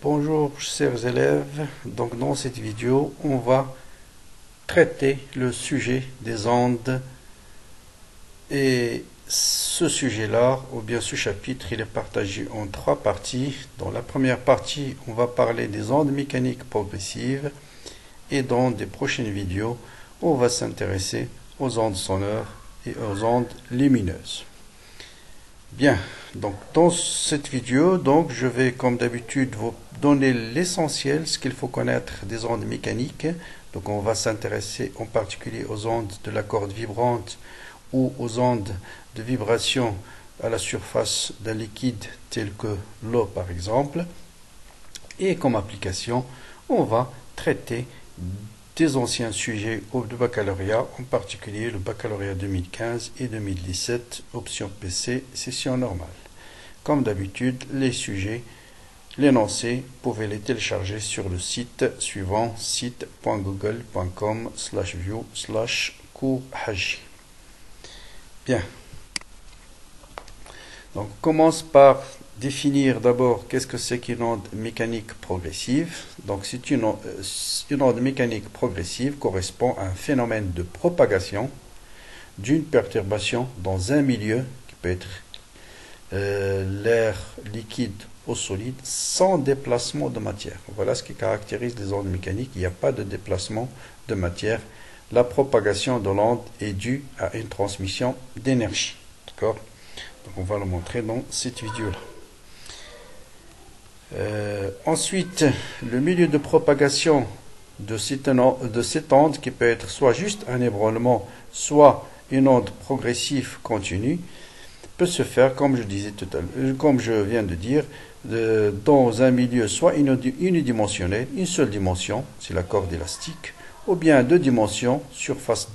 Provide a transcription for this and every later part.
Bonjour chers élèves, donc dans cette vidéo on va traiter le sujet des ondes et ce sujet-là, ou bien ce chapitre, il est partagé en trois parties. Dans la première partie, on va parler des ondes mécaniques progressives et dans des prochaines vidéos, on va s'intéresser aux ondes sonores et aux ondes lumineuses. Bien, donc dans cette vidéo, donc je vais comme d'habitude vous donner l'essentiel, ce qu'il faut connaître des ondes mécaniques. Donc on va s'intéresser en particulier aux ondes de la corde vibrante ou aux ondes de vibration à la surface d'un liquide tel que l'eau par exemple. Et comme application, on va traiter des anciens sujets de baccalauréat, en particulier le baccalauréat 2015 et 2017, option PC, session normale. Comme d'habitude, les sujets, l'énoncé, vous pouvez les télécharger sur le site suivant, site.google.com/view/cours Haji. Bien. Donc, on commence par définir d'abord qu'est-ce que c'est qu'une onde mécanique progressive. Donc, une onde mécanique progressive correspond à un phénomène de propagation d'une perturbation dans un milieu qui peut être l'air liquide ou solide sans déplacement de matière. Voilà ce qui caractérise les ondes mécaniques. Il n'y a pas de déplacement de matière. La propagation de l'onde est due à une transmission d'énergie. D'accord ? Donc on va le montrer dans cette vidéo-là. Ensuite, le milieu de propagation de cette onde, qui peut être soit juste un ébranlement, soit une onde progressive continue, peut se faire, comme je disais tout à l'heure, comme je viens de dire, dans un milieu soit unidimensionnel, une seule dimension, c'est la corde élastique, ou bien deux dimensions, surface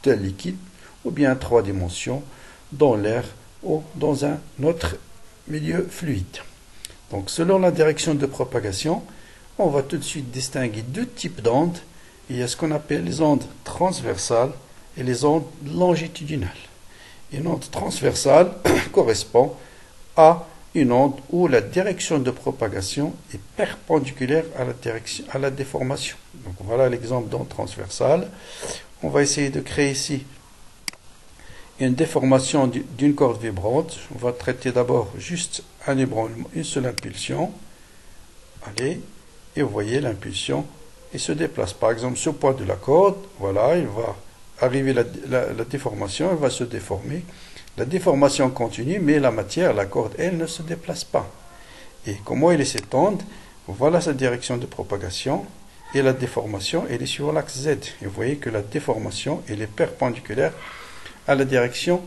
d'un liquide, ou bien trois dimensions, dans l'air ou dans un autre milieu fluide. Donc selon la direction de propagation, on va tout de suite distinguer deux types d'ondes. Il y a ce qu'on appelle les ondes transversales et les ondes longitudinales. Une onde transversale correspond à une onde où la direction de propagation est perpendiculaire à la déformation. Donc voilà l'exemple d'onde transversale. On va essayer de créer ici une déformation d'une corde vibrante. On va traiter d'abord juste un ébranlement, une seule impulsion. Allez, et vous voyez l'impulsion, il se déplace. Par exemple, sur le point de la corde, voilà, il va arriver la déformation, elle va se déformer. La déformation continue, mais la matière, la corde, elle ne se déplace pas. Et comment elle est cette onde? Voilà sa direction de propagation. Et la déformation, elle est sur l'axe Z. Et vous voyez que la déformation, elle est perpendiculaire à la direction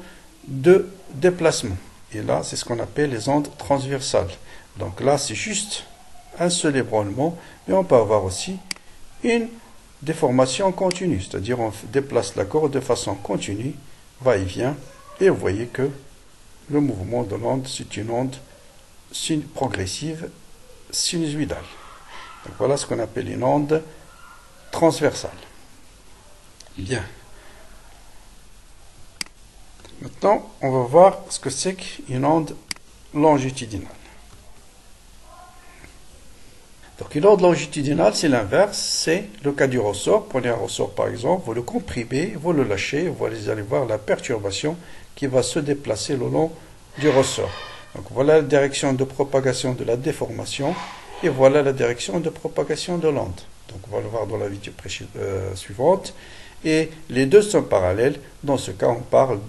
de déplacement. Et là, c'est ce qu'on appelle les ondes transversales. Donc là, c'est juste un seul ébranlement, mais on peut avoir aussi une déformation continue, c'est-à-dire on déplace la corde de façon continue, va-et-vient, et vous voyez que le mouvement de l'onde, c'est une onde progressive sinusoïdale. Donc voilà ce qu'on appelle une onde transversale. Bien. Maintenant, on va voir ce que c'est qu'une onde longitudinale. Donc une onde longitudinale, c'est l'inverse, c'est le cas du ressort. Prenez un ressort par exemple, vous le comprimez, vous le lâchez, vous allez voir la perturbation qui va se déplacer le long du ressort. Donc voilà la direction de propagation de la déformation et voilà la direction de propagation de l'onde. Donc on va le voir dans la vidéo suivante. Et les deux sont parallèles. Dans ce cas, on parle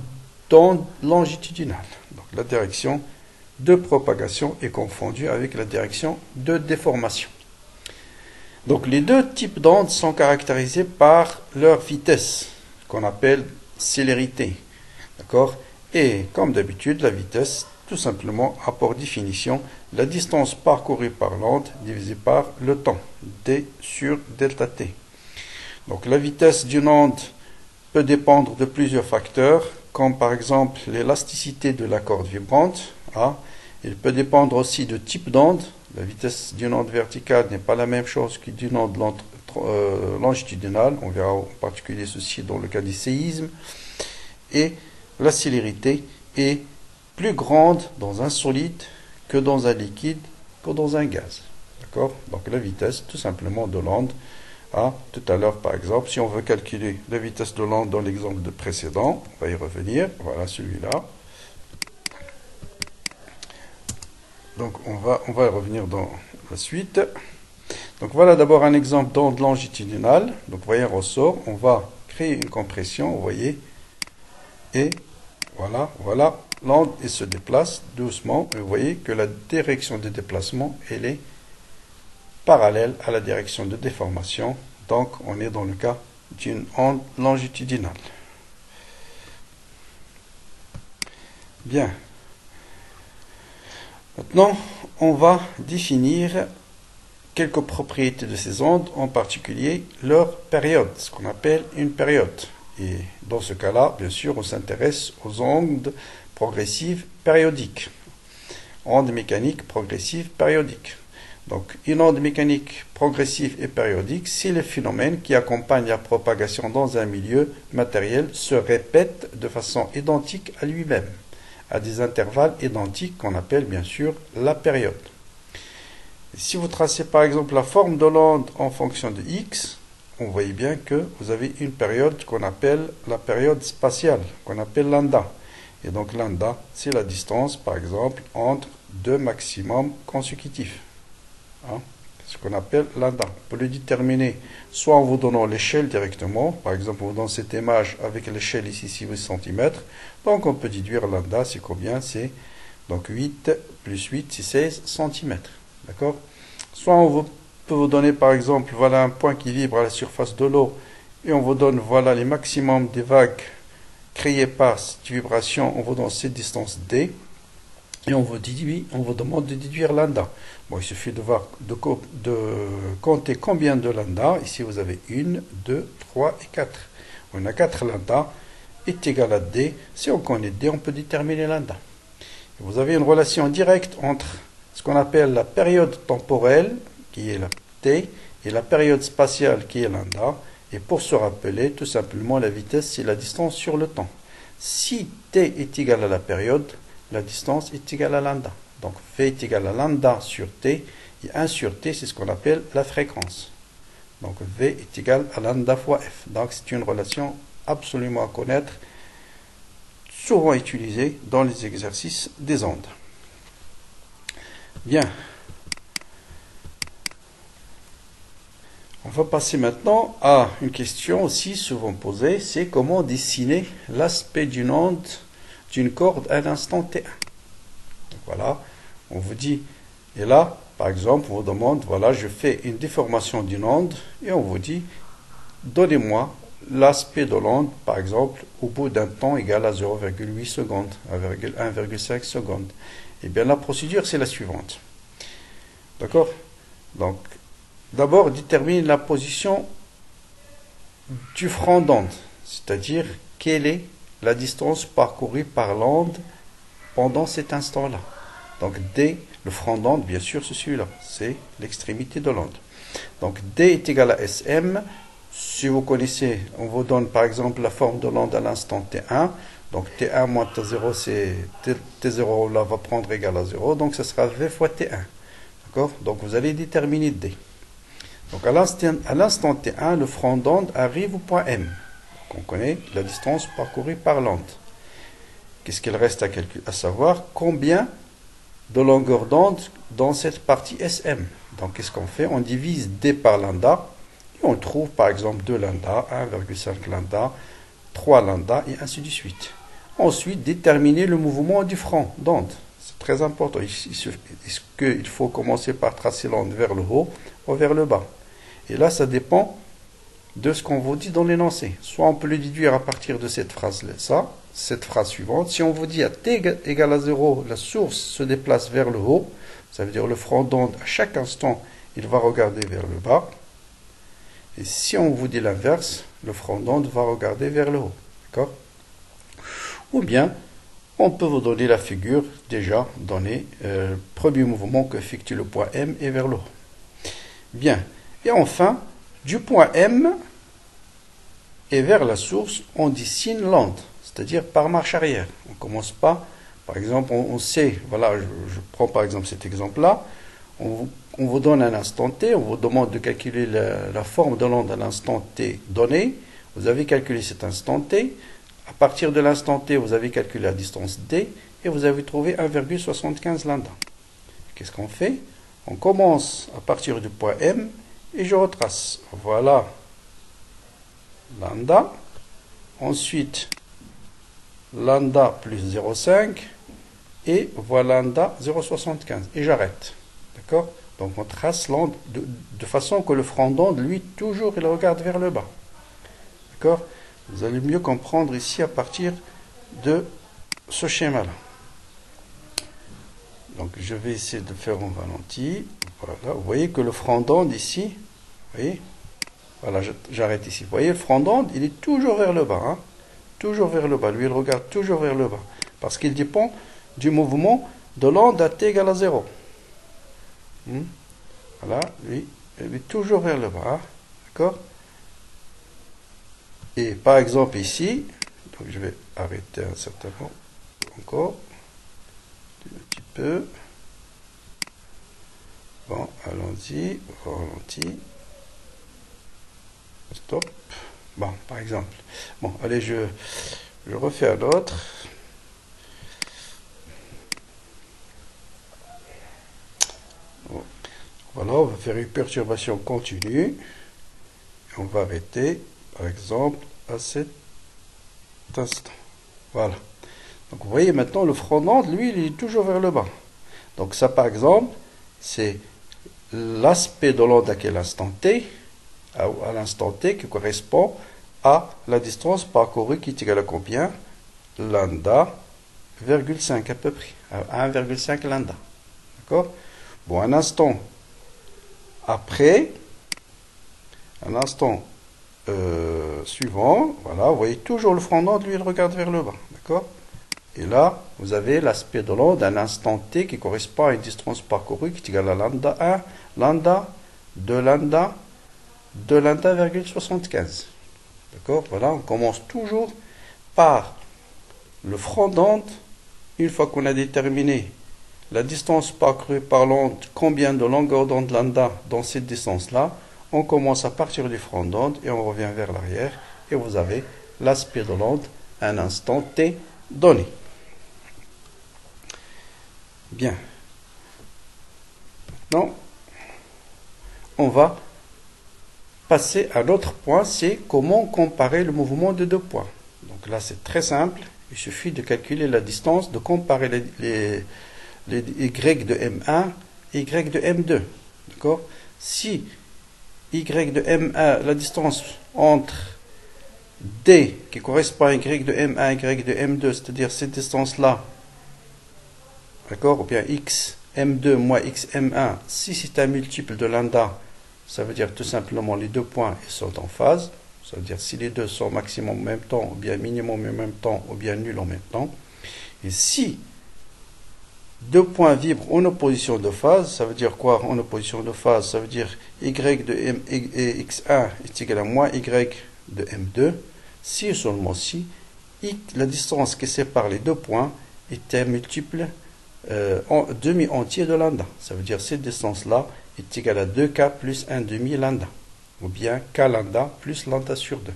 d'onde longitudinale. Donc la direction de propagation est confondue avec la direction de déformation. Donc les deux types d'ondes sont caractérisés par leur vitesse, qu'on appelle célérité. D'accord? Et comme d'habitude, la vitesse, tout simplement, a pour définition la distance parcourue par l'onde divisée par le temps, d sur delta t. Donc la vitesse d'une onde peut dépendre de plusieurs facteurs, comme par exemple l'élasticité de la corde vibrante. Il peut dépendre aussi de type d'onde. La vitesse d'une onde verticale n'est pas la même chose que d'une onde longitudinale. On verra en particulier ceci dans le cas du séisme. Et la célérité est plus grande dans un solide que dans un liquide, que dans un gaz. D'accord? Donc la vitesse tout simplement de l'onde. Tout à l'heure, par exemple, si on veut calculer la vitesse de l'onde dans l'exemple précédent, on va y revenir. Voilà celui-là. Donc on va y revenir dans la suite. Donc voilà d'abord un exemple d'onde longitudinale. Donc vous voyez un ressort, on va créer une compression, vous voyez, et voilà, l'onde se déplace doucement. Et vous voyez que la direction de déplacement, elle est parallèle à la direction de déformation. Donc on est dans le cas d'une onde longitudinale. Bien. Maintenant, on va définir quelques propriétés de ces ondes, en particulier leur période, ce qu'on appelle une période. Et dans ce cas-là, bien sûr, on s'intéresse aux ondes progressives périodiques. Ondes mécaniques progressives périodiques. Donc, une onde mécanique progressive et périodique, c'est le phénomène qui accompagne la propagation dans un milieu matériel se répète de façon identique à lui-même, à des intervalles identiques qu'on appelle bien sûr la période. Si vous tracez par exemple la forme de l'onde en fonction de x, on voit bien que vous avez une période qu'on appelle la période spatiale, qu'on appelle lambda. Et donc lambda, c'est la distance par exemple entre deux maximums consécutifs. Ce qu'on appelle lambda. On peut le déterminer soit en vous donnant l'échelle directement, par exemple on vous donne cette image avec l'échelle ici 6 cm, donc on peut déduire lambda, c'est combien? C'est donc 8 plus 8, c'est 16 cm. D'accord? Soit on peut vous donner par exemple, voilà un point qui vibre à la surface de l'eau, et on vous donne voilà les maximums des vagues créées par cette vibration, on vous donne cette distance d, et on vous demande de déduire lambda. Bon, il suffit de compter combien de lambda. Ici, vous avez 1, 2, 3 et 4. On a 4 lambda est égal à d. Si on connaît d, on peut déterminer lambda. Vous avez une relation directe entre ce qu'on appelle la période temporelle, qui est la t, et la période spatiale, qui est lambda. Et pour se rappeler, tout simplement, la vitesse, c'est la distance sur le temps. Si t est égal à la période, la distance est égale à lambda. Donc V est égal à lambda sur T, et 1 sur T, c'est ce qu'on appelle la fréquence. Donc V est égal à lambda fois F. Donc c'est une relation absolument à connaître, souvent utilisée dans les exercices des ondes. Bien. On va passer maintenant à une question aussi souvent posée, c'est comment dessiner l'aspect d'une onde, d'une corde à l'instant T1. Donc voilà, on vous dit, et là, par exemple, on vous demande, voilà, je fais une déformation d'une onde, et on vous dit, donnez-moi l'aspect de l'onde, par exemple, au bout d'un temps égal à 0,8 secondes, à 1,5 secondes. Eh bien, la procédure, c'est la suivante. D'accord? Donc, d'abord, détermine la position du front d'onde, c'est-à-dire quelle est la distance parcourue par l'onde pendant cet instant-là. Donc D, le front d'onde, bien sûr, c'est celui-là, c'est l'extrémité de l'onde. Donc D est égal à SM. Si vous connaissez, on vous donne par exemple la forme de l'onde à l'instant T1. Donc T1 moins T0, c'est T0 là va prendre égal à 0. Donc ce sera V fois T1. D'accord? Donc vous allez déterminer D. Donc à l'instant T1, le front d'onde arrive au point M. Donc, on connaît la distance parcourue par l'onde. Qu'est-ce qu'il reste à savoir? Combien de longueur d'onde dans cette partie SM. Donc qu'est-ce qu'on fait? On divise D par lambda. Et on trouve par exemple 2 lambda, 1,5 lambda, 3 lambda et ainsi de suite. Ensuite, déterminer le mouvement du front d'onde. C'est très important. Est-ce qu'il faut commencer par tracer l'onde vers le haut ou vers le bas? Et là, ça dépend de ce qu'on vous dit dans l'énoncé. Soit on peut le déduire à partir de cette phrase-là, cette phrase suivante. Si on vous dit à t égale à 0, la source se déplace vers le haut, ça veut dire le front d'onde, à chaque instant, il va regarder vers le bas. Et si on vous dit l'inverse, le front d'onde va regarder vers le haut. D'accord? Ou bien, on peut vous donner la figure déjà donnée, premier mouvement qu'effectue le point M est vers le haut. Bien. Et enfin, du point M et vers la source, on dessine l'onde, c'est-à-dire par marche arrière. On ne commence pas, par exemple, on sait, voilà, je prends par exemple cet exemple-là, on vous donne un instant t, on vous demande de calculer la forme de l'onde à l'instant t donné. Vous avez calculé cet instant t. À partir de l'instant t, vous avez calculé la distance d et vous avez trouvé 1,75 lambda. Qu'est-ce qu'on fait? On commence à partir du point M et je retrace. Voilà lambda. Ensuite, lambda plus 0,5 et voilà lambda 0,75 et j'arrête. D'accord? Donc on trace l'onde de façon que le front d'onde, lui, toujours il regarde vers le bas. D'accord? Vous allez mieux comprendre ici à partir de ce schéma-là. Donc je vais essayer de faire en ralenti. Voilà, vous voyez que le front d'onde ici, vous voyez, voilà, j'arrête ici. Vous voyez, le front d'onde, il est toujours vers le bas. Hein? Toujours vers le bas. Lui, il regarde toujours vers le bas. Parce qu'il dépend du mouvement de l'onde à t égale à 0. Voilà, lui, il est toujours vers le bas. Hein? D'accord? Et par exemple ici, donc je vais arrêter un certain moment. Encore. Un petit peu. Bon, allons-y. Ralenti. Stop. Bon, par exemple. Bon, allez, je refais un autre. Bon. Voilà, on va faire une perturbation continue. Et on va arrêter, par exemple, à cet instant. Voilà. Donc, vous voyez maintenant, le front d'onde, lui, il est toujours vers le bas. Donc, ça, par exemple, c'est l'aspect de l'onde à quel instant t, à l'instant t qui correspond à la distance parcourue qui est égale à combien? Lambda, 0,5 à peu près, à 1,5 lambda. D'accord? Bon, un instant après, un instant suivant, voilà, vous voyez toujours le front d'onde, lui, il regarde vers le bas. D'accord? Et là, vous avez l'aspect de l'onde à un instant t qui correspond à une distance parcourue qui est égale à lambda 1, lambda, 2 lambda, 2 lambda,75. D'accord? Voilà, on commence toujours par le front d'onde. Une fois qu'on a déterminé la distance parcourue par l'onde, combien de longueur d'onde lambda dans cette distance-là, on commence à partir du front d'onde et on revient vers l'arrière. Et vous avez l'aspect de l'onde à un instant t donné. Bien. Maintenant, on va passer à l'autre point, c'est comment comparer le mouvement de deux points. Donc là, c'est très simple. Il suffit de calculer la distance, de comparer les y de M1 et y de M2. D'accord? Si y de M1, la distance entre D, qui correspond à y de M1 et y de M2, c'est-à-dire cette distance-là, d'accord, ou bien x M2 moins x M1, si c'est un multiple de lambda, ça veut dire tout simplement les deux points ils sont en phase. Ça veut dire si les deux sont maximum en même temps, ou bien minimum en même temps, ou bien nul en même temps. Et si deux points vibrent en opposition de phase, ça veut dire quoi en opposition de phase? Ça veut dire y de x1 est égal à moins y de m2, si et seulement si la distance qui sépare les deux points est un multiple demi-entier de lambda. Ça veut dire cette distance-là est égale à 2k plus 1 demi lambda, ou bien k lambda plus lambda sur 2.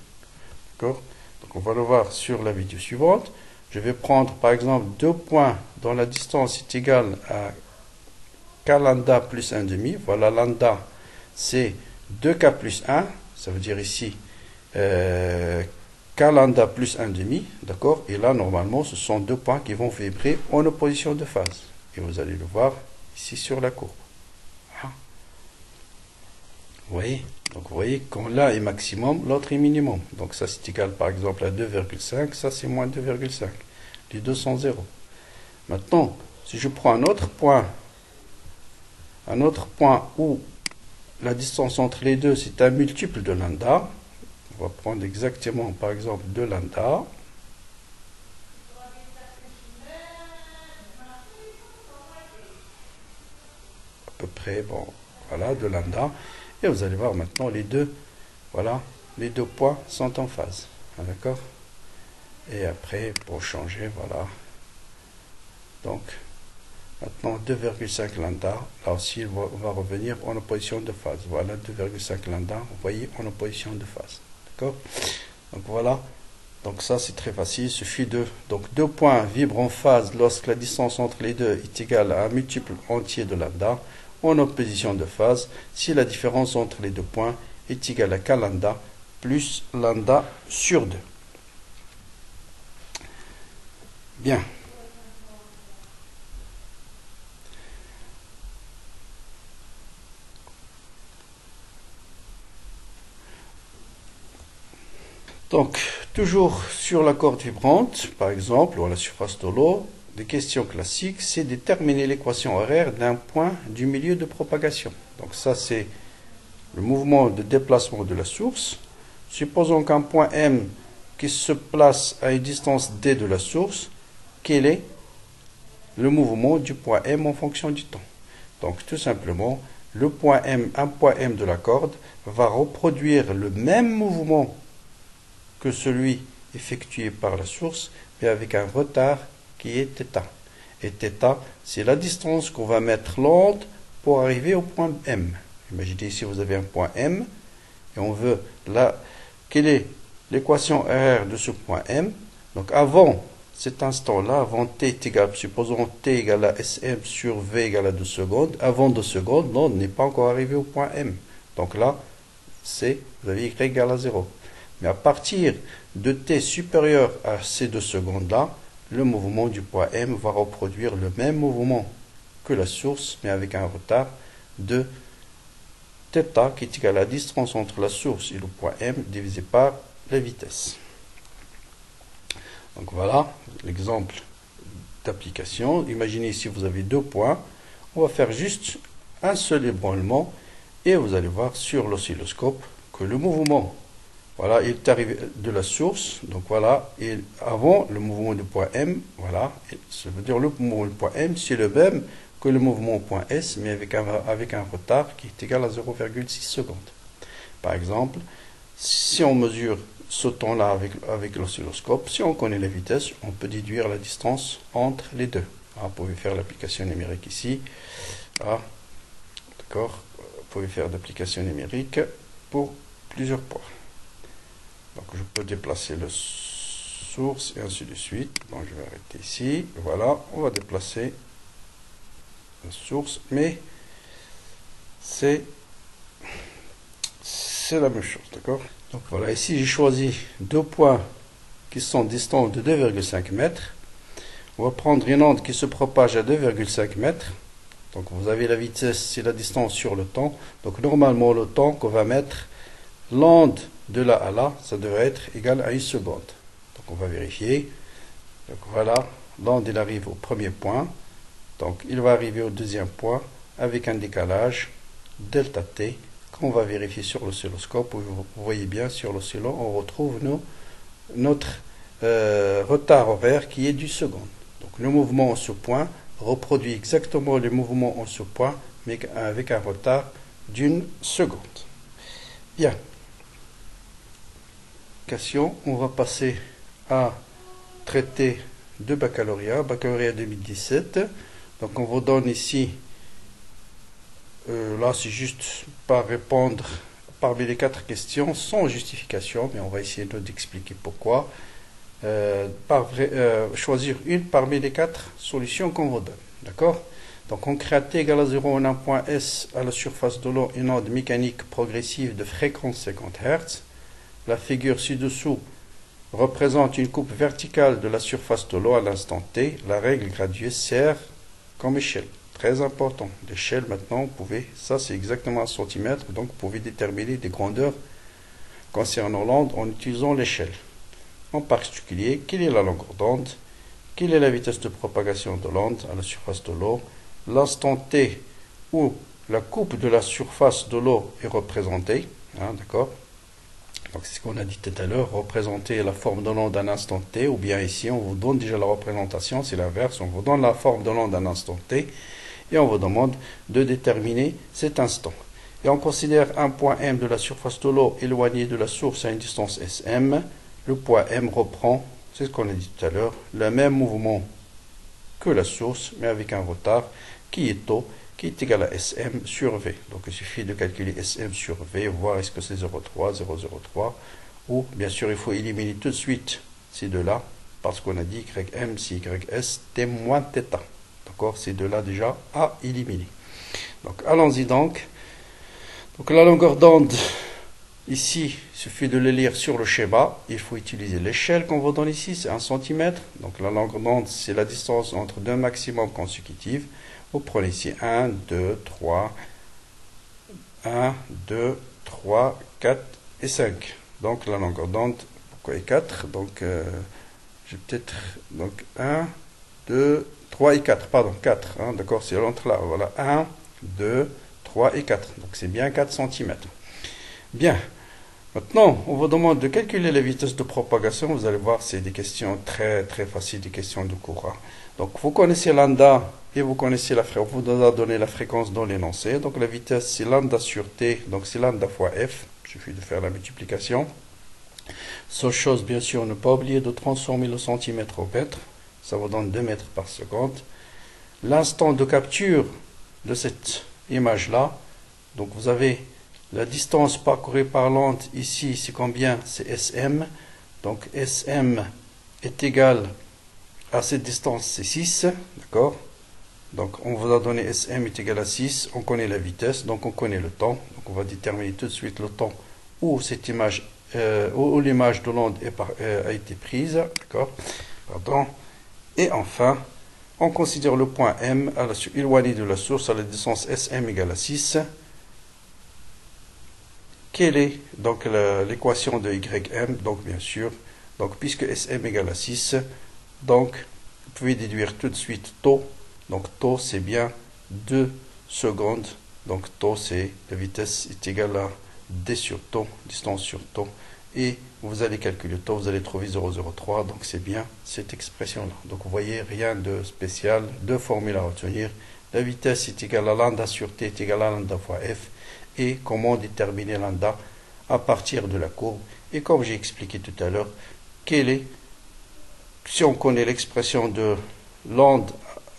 D'accord? Donc on va le voir sur la vidéo suivante. Je vais prendre par exemple deux points dont la distance est égale à k lambda plus 1 demi. Voilà, lambda c'est 2k plus 1, ça veut dire ici k lambda plus 1 demi, d'accord? Et là, normalement, ce sont deux points qui vont vibrer en opposition de phase. Et vous allez le voir ici sur la courbe. Vous voyez? Donc, vous voyez, quand l'un est maximum, l'autre est minimum. Donc, ça, c'est égal, par exemple, à 2,5. Ça, c'est moins 2,5. Les deux sont 0. Maintenant, si je prends un autre point où la distance entre les deux, c'est un multiple de lambda, on va prendre exactement, par exemple, 2 lambda. À peu près, bon, voilà, 2 lambda. Et vous allez voir maintenant les deux, voilà, les deux points sont en phase. D'accord? Et après, pour changer, voilà. Donc, Maintenant 2,5 lambda, là aussi il va revenir en opposition de phase. Voilà 2,5 lambda, vous voyez, en opposition de phase. D'accord? Donc voilà, donc ça c'est très facile, il suffit de... Donc deux points vibrent en phase lorsque la distance entre les deux est égale à un multiple entier de lambda en opposition de phase, si la différence entre les deux points est égale à k lambda plus lambda sur 2. Bien. Donc, toujours sur la corde vibrante, par exemple, ou à la surface de l'eau, des questions classiques, c'est déterminer l'équation horaire d'un point du milieu de propagation. Donc ça, c'est le mouvement de déplacement de la source. Supposons qu'un point M qui se place à une distance D de la source, quel est le mouvement du point M en fonction du temps? Donc tout simplement, le point M, un point M de la corde, va reproduire le même mouvement que celui effectué par la source, mais avec un retard qui est θ. Et θ, c'est la distance qu'on va mettre lente pour arriver au point M. Imaginez ici, vous avez un point M, et on veut là, quelle est l'équation horaire de ce point M? Donc avant cet instant-là, avant t est égal, supposons t égale à Sm sur V égale à 2 secondes, avant 2 secondes, non, on n'est pas encore arrivé au point M. Donc là, vous avez y égale à 0. Mais à partir de t supérieur à ces 2 secondes-là, le mouvement du point M va reproduire le même mouvement que la source, mais avec un retard de θ qui est égal à la distance entre la source et le point M divisé par la vitesse. Donc voilà l'exemple d'application. Imaginez ici vous avez deux points. On va faire juste un seul ébranlement et vous allez voir sur l'oscilloscope que le mouvement, voilà, il est arrivé de la source. Donc voilà, et avant le mouvement du point M, voilà, ça veut dire le mouvement du point M, c'est le même que le mouvement au point S, mais avec un retard qui est égal à 0,6 secondes. Par exemple, si on mesure ce temps-là avec l'oscilloscope, si on connaît la vitesse, on peut déduire la distance entre les deux. Vous pouvez faire l'application numérique ici. D'accord. Vous pouvez faire l'application numérique pour plusieurs points. Donc je peux déplacer la source et ainsi de suite. Donc je vais arrêter ici. Voilà, on va déplacer la source, mais c'est la même chose, d'accord? Donc voilà, ici j'ai choisi deux points qui sont distants de 2,5 mètres. On va prendre une onde qui se propage à 2,5 mètres. Donc vous avez la vitesse, c'est la distance sur le temps. Donc normalement le temps qu'on va mettre, l'onde de là à là, ça devrait être égal à 1 seconde. Donc on va vérifier. Donc voilà, l'onde il arrive au premier point. Donc il va arriver au deuxième point avec un décalage delta t qu'on va vérifier sur l'oscilloscope. Vous voyez bien sur l'oscillo, on retrouve notre retard horaire qui est du seconde. Donc le mouvement en ce point reproduit exactement le mouvement en ce point, mais avec un retard d'une seconde. Bien. On va passer à traiter de baccalauréat 2017. Donc on vous donne ici, là c'est juste par répondre parmi les 4 questions sans justification, mais on va essayer d'expliquer pourquoi. Choisir une parmi les 4 solutions qu'on vous donne. D'accord? Donc on crée t égale à 0 en un point S à la surface de l'eau une onde mécanique progressive de fréquence 50 Hz. La figure ci-dessous représente une coupe verticale de la surface de l'eau à l'instant t. La règle graduée sert comme échelle. Très important. L'échelle maintenant, vous pouvez, ça c'est exactement un centimètre, donc vous pouvez déterminer des grandeurs concernant l'onde en utilisant l'échelle. En particulier, quelle est la longueur d'onde, quelle est la vitesse de propagation de l'onde à la surface de l'eau, l'instant t où la coupe de la surface de l'eau est représentée, d'accord? Donc c'est ce qu'on a dit tout à l'heure, représenter la forme de l'onde d'un instant t, ou bien ici on vous donne déjà la représentation, c'est l'inverse, on vous donne la forme de l'onde d'un instant t, et on vous demande de déterminer cet instant. Et on considère un point M de la surface de l'eau éloigné de la source à une distance Sm. Le point M reprend, c'est ce qu'on a dit tout à l'heure, le même mouvement que la source, mais avec un retard qui est tau, qui est égal à SM sur V. Donc il suffit de calculer SM sur V, voir est-ce que c'est 0,3, 0,03, ou bien sûr il faut éliminer tout de suite ces deux-là, parce qu'on a dit YM, c'est YS, T moins θ. D'accord, ces deux-là déjà à éliminer. Donc allons-y donc. Donc la longueur d'onde, ici, il suffit de le lire sur le schéma. Il faut utiliser l'échelle qu'on vous donne ici, c'est 1 cm. Donc la longueur d'onde, c'est la distance entre deux maximums consécutifs. Vous prenez ici 1, 2, 3, 1, 2, 3, 4 et 5. Donc la longueur d'onde, pourquoi est 4? Donc j'ai peut-être donc 1, 2, 3 et 4, pardon, 4, hein, d'accord, c'est entre là, voilà, 1, 2, 3 et 4, donc c'est bien 4 cm. Bien, maintenant, on vous demande de calculer la vitesse de propagation, vous allez voir, c'est des questions très faciles, des questions de cours. Hein. Donc, vous connaissez lambda et vous connaissez la fréquence, on vous a donné la fréquence dans l'énoncé, donc la vitesse c'est lambda sur t, donc c'est lambda fois f, il suffit de faire la multiplication. Seule chose, bien sûr, ne pas oublier de transformer le centimètre au mètre, ça vous donne 2 mètres par seconde. L'instant de capture de cette image-là, donc vous avez la distance parcourue par l'onde, ici c'est combien? C'est SM, donc SM est égal à cette distance, c'est 6, d'accord? Donc on vous a donné SM est égal à 6, on connaît la vitesse, donc on connaît le temps, donc on va déterminer tout de suite le temps où cette image, où l'image de l'onde a été prise, d'accord? Pardon. Et enfin, on considère le point M éloigné de la source à la distance SM égale à 6. Quelle est donc l'équation de YM? Donc bien sûr, donc puisque SM égale à 6, donc vous pouvez déduire tout de suite tau. Donc tau c'est bien 2 secondes. Donc tau c'est la vitesse est égale à d sur tau, distance sur tau. Et vous allez calculer tau, vous allez trouver 0,03, donc c'est bien cette expression-là. Donc vous voyez, rien de spécial, deux formules à retenir. La vitesse est égale à lambda sur t est égale à lambda fois f. Et comment déterminer lambda à partir de la courbe. Et comme j'ai expliqué tout à l'heure, si on connaît l'expression de l'onde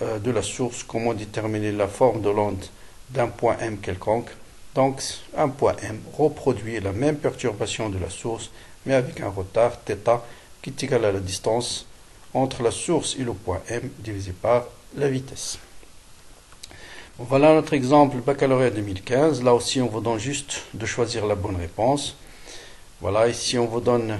de la source, comment déterminer la forme de l'onde d'un point M quelconque. Donc, un point M reproduit la même perturbation de la source, mais avec un retard θ qui est égal à la distance entre la source et le point M divisé par la vitesse. Bon, voilà notre exemple baccalauréat 2015. Là aussi, on vous donne juste de choisir la bonne réponse. Voilà, ici, on vous donne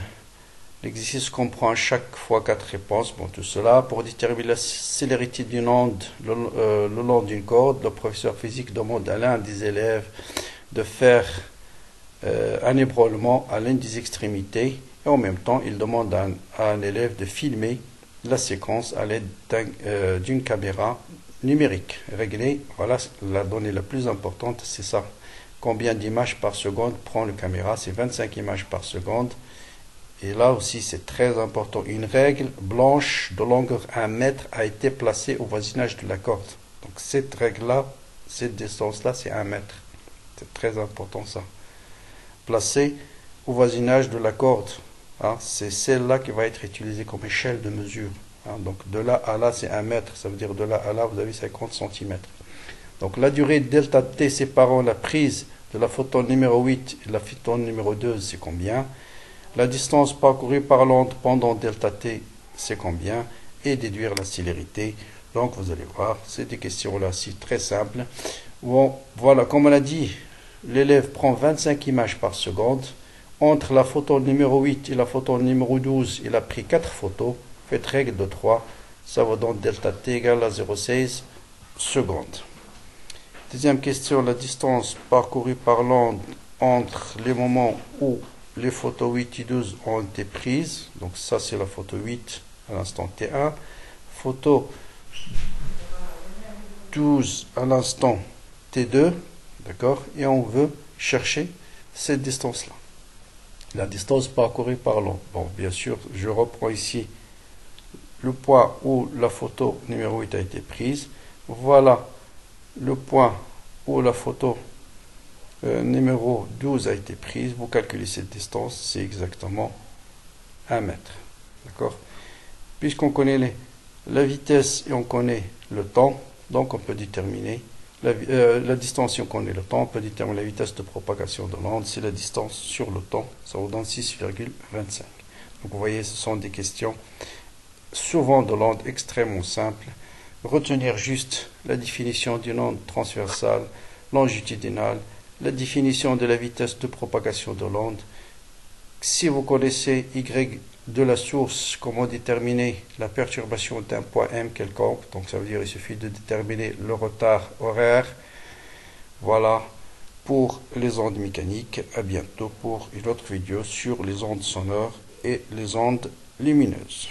l'exercice comprend chaque fois 4 réponses. Bon, tout cela pour déterminer la célérité d'une onde le long d'une corde. Le professeur physique demande à l'un des élèves de faire un ébranlement à l'une des extrémités et en même temps il demande à un élève de filmer la séquence à l'aide d'une caméra numérique réglée. Voilà la donnée la plus importante, c'est ça. Combien d'images par seconde prend la caméra? C'est 25 images par seconde. Et là aussi c'est très important, une règle blanche de longueur 1 mètre a été placée au voisinage de la corde. Donc cette règle-là, cette distance-là, c'est 1 mètre. C'est très important ça. Placée au voisinage de la corde. Hein, c'est celle-là qui va être utilisée comme échelle de mesure. Hein, donc de là à là, c'est 1 mètre. Ça veut dire de là à là, vous avez 50 cm. Donc la durée delta t séparant la prise de la photone numéro 8 et la photone numéro 2, c'est combien? La distance parcourue par l'onde pendant delta t, c'est combien? Et déduire la célérité. Donc vous allez voir, c'est des questions là aussi très simples. Bon, voilà, comme on a dit, l'élève prend 25 images par seconde. Entre la photo numéro 8 et la photo numéro 12, il a pris 4 photos. Faites règle de 3. Ça vous donne delta t égale à 0,16 secondes. Deuxième question, la distance parcourue par l'onde entre les moments où les photos 8 et 12 ont été prises. Donc ça, c'est la photo 8 à l'instant t1. Photo 12 à l'instant t2. D'accord? Et on veut chercher cette distance-là. La distance parcourue par l'onde. Bon, bien sûr, je reprends ici le point où la photo numéro 8 a été prise. Voilà le point où la photo numéro 12 a été prise. Vous calculez cette distance, c'est exactement 1 mètre. D'accord? Puisqu'on connaît la vitesse et on connaît le temps, donc on peut déterminer la distance et on connaît le temps, on peut déterminer la vitesse de propagation de l'onde, c'est la distance sur le temps, ça vous donne 6,25. Donc vous voyez, ce sont des questions souvent de l'onde extrêmement simples. Retenir juste la définition d'une onde transversale, longitudinale, la définition de la vitesse de propagation de l'onde. Si vous connaissez Y de la source, comment déterminer la perturbation d'un point M quelconque, donc ça veut dire il suffit de déterminer le retard horaire. Voilà pour les ondes mécaniques. À bientôt pour une autre vidéo sur les ondes sonores et les ondes lumineuses.